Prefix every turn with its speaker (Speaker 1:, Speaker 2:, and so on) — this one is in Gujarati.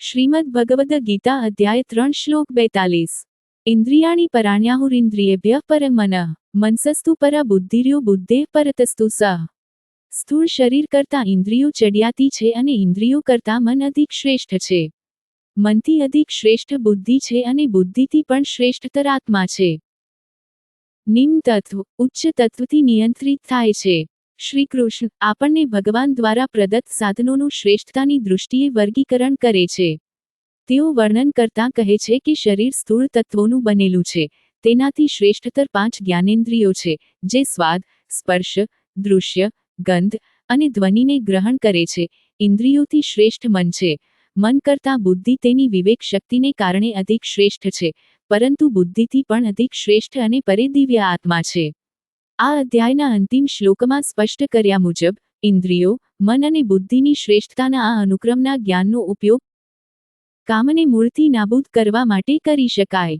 Speaker 1: શ્રીમદ્ ભગવદ ગીતા અધ્યાય 3 શ્લોક 42 ઇન્દ્રિયાણિ પરાણ્યાહુરિન્દ્રિયેભ્યઃ પરં મનઃ મનસસ્તુ પરા બુદ્ધિર્યો બુદ્ધેઃ પરતસ્તુ સઃ। સ્થૂળ શરીર કરતાં ઇન્દ્રિયો ચડિયાતી છે અને ઇન્દ્રિયો કરતાં મન અધિક શ્રેષ્ઠ છે। મનથી અધિક શ્રેષ્ઠ બુદ્ધિ છે અને બુદ્ધિથી પણ શ્રેષ્ઠતર આત્મા છે। નિમ્ન તત્વ ઉચ્ચ તત્વથી નિયંત્રિત થાય છે। શ્રી કૃષ્ણ આપણને ભગવાન દ્વારા પ્રદત્ત સાધનોનું શ્રેષ્ઠતાની દૃષ્ટિએ વર્ગીકરણ કરે છે। તેઓ વર્ણન કરતાં કહે છે કે શરીર સ્થૂળ તત્વોનું બનેલું છે। તેનાથી શ્રેષ્ઠતર 5 જ્ઞાનેન્દ્રિયો છે, જે સ્વાદ, સ્પર્શ, દૃશ્ય, ગંધ અને ધ્વનિને ગ્રહણ કરે છે। ઇન્દ્રિયોથી શ્રેષ્ઠ મન છે। મન કરતાં બુદ્ધિ તેની વિવેક શક્તિને કારણે અધિક શ્રેષ્ઠ છે, પરંતુ બુદ્ધિથી પણ અધિક શ્રેષ્ઠ અને પરિદિવ્ય આત્મા છે। આ અધ્યાયના અંતિમ શ્લોકમાં સ્પષ્ટ કર્યા મુજબ, ઇન્દ્રિયો, મન અને બુદ્ધિની શ્રેષ્ઠતાના આ અનુક્રમના જ્ઞાનનો ઉપયોગ કામને મૂળથી નાબૂદ કરવા માટે કરી શકાય।